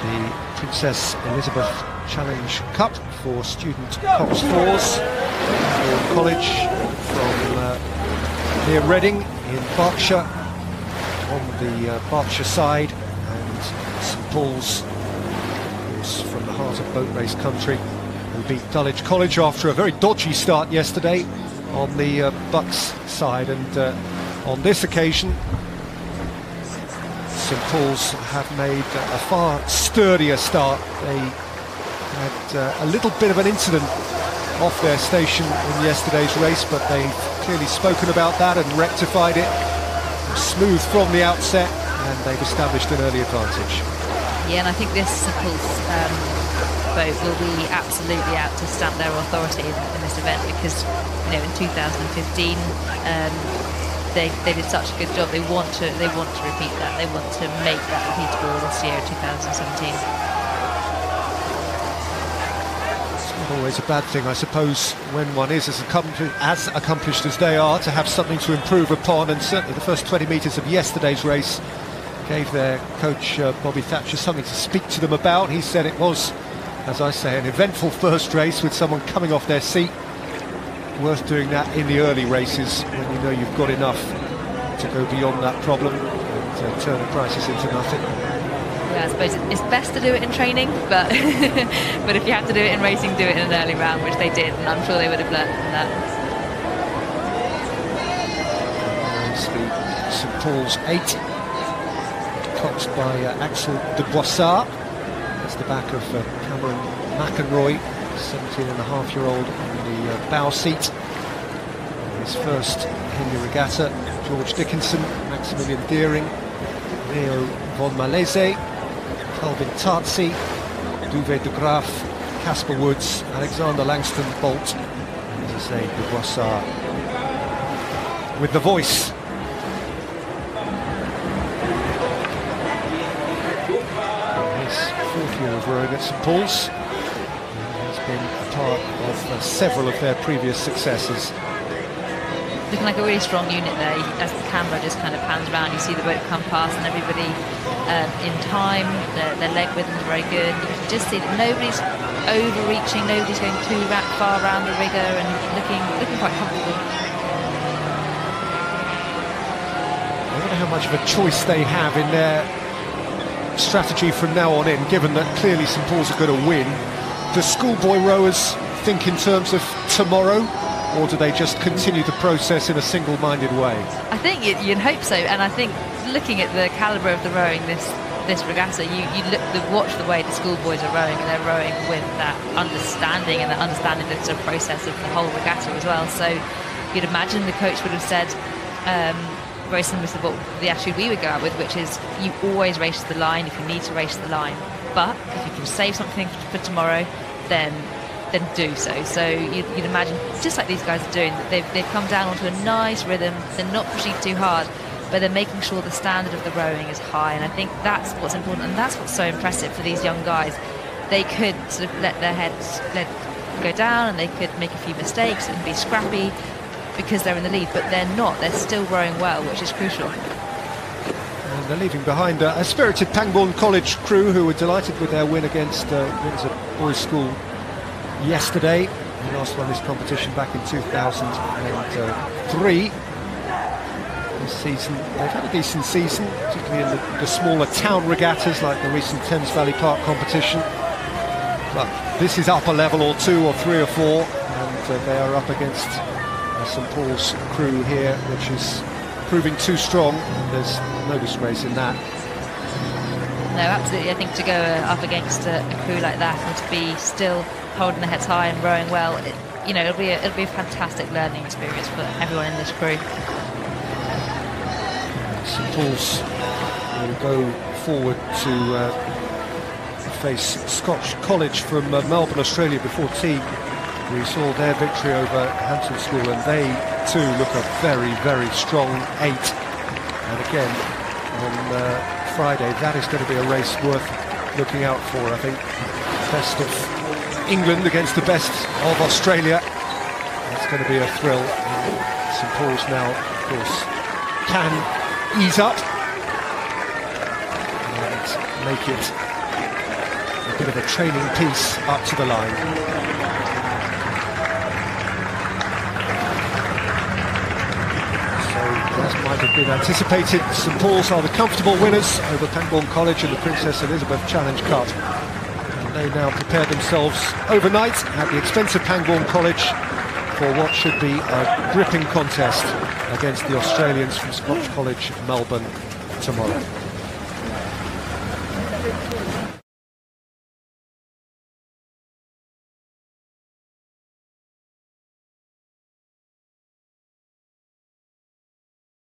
the Princess Elizabeth Challenge Cup for student Cops 4s. Pangbourne College from near Reading in Berkshire, on the Berkshire side, and St Paul's, of course, from the heart of boat race country, who beat Dulwich College after a very dodgy start yesterday on the Bucks side. And on this occasion, St Paul's have made a far sturdier start. They had a little bit of an incident off their station in yesterday's race, but they've clearly spoken about that and rectified it. Smooth from the outset, and they've established an early advantage. Yeah, and I think this St Paul's boat will be absolutely out to stamp their authority in this event, because in 2015 they did such a good job. They want to repeat that. They want to make that repeatable this year, 2017. Always a bad thing, I suppose, when one is as accomplished as they are, to have something to improve upon. And certainly the first 20 metres of yesterday's race gave their coach Bobby Thatcher something to speak to them about. He said it was, as I say, an eventful first race with someone coming off their seat. Worth doing that in the early races when you know you've got enough to go beyond that problem and turn a crisis into nothing. Yeah, I suppose it's best to do it in training, but but if you have to do it in racing, do it in an early round, which they did, and I'm sure they would have learnt from that. St Paul's 8, coxed by Axel de Boissard. That's the back of Cameron McEnroy, 17-and-a-half-year-old on the bow seat. His first Henley Regatta, George Dickinson, Maximilian Deering, Leo von Malese, Calvin Tartzi, Duvet de Graaf, Casper Woods, Alexander Langston Bolt, and as I say, de Boissard with the voice. His fourth year of rowing at St Paul's, has been a part of several of their previous successes. Looking like a really strong unit there. As the camera just kind of pans around, you see the boat come past, and everybody in time. Their leg rhythm is very good. You can just see that nobody's overreaching, nobody's going too far around the rigger, and looking quite comfortable. I wonder how much of a choice they have in their strategy from now on in, given that clearly St Paul's are going to win. Do schoolboy rowers think in terms of tomorrow, or do they just continue the process in a single-minded way? I think you'd hope so, and I think looking at the calibre of the rowing this regatta, you watch the way the schoolboys are rowing, and they're rowing with that understanding, and that understanding the sort of process of the whole regatta as well. So you'd imagine the coach would have said very similar to what the attitude we would go out with, which is you always race to the line if you need to race to the line, but if you can save something for tomorrow, then do so. So you'd imagine, just like these guys are doing, that they've come down onto a nice rhythm. They're not pushing too hard, but they're making sure the standard of the rowing is high, and I think that's what's important, and that's what's so impressive for these young guys. They could sort of let their heads go down, and they could make a few mistakes and be scrappy because they're in the lead, but they're not. They're still rowing well, which is crucial. And they're leaving behind a spirited Pangbourne College crew who were delighted with their win against Windsor Boys School yesterday. They last won this competition back in 2003. This season they've had a decent season, particularly in the smaller town regattas like the recent Thames Valley Park competition, but this is up a level or two or three or four, and they are up against St Paul's crew here, which is proving too strong. There's no disgrace in that. No, absolutely. I think to go up against a crew like that, and to be still holding their heads high and rowing well, it'll be a fantastic learning experience for everyone in this crew. St Paul's will go forward to face Scotch College from Melbourne, Australia before tea. We saw their victory over Hampton School, and they too look a very, very strong 8. And again, on Friday, that is going to be a race worth looking out for, I think. Best of England against the best of Australia. It's going to be a thrill. St Paul's now, of course, can ease up and make it bit of a training piece up to the line. So, as might have been anticipated, St Paul's are the comfortable winners over Pangbourne College in the Princess Elizabeth Challenge Cup. And they now prepare themselves overnight at the expense of Pangbourne College for what should be a gripping contest against the Australians from Scotch College, Melbourne, tomorrow.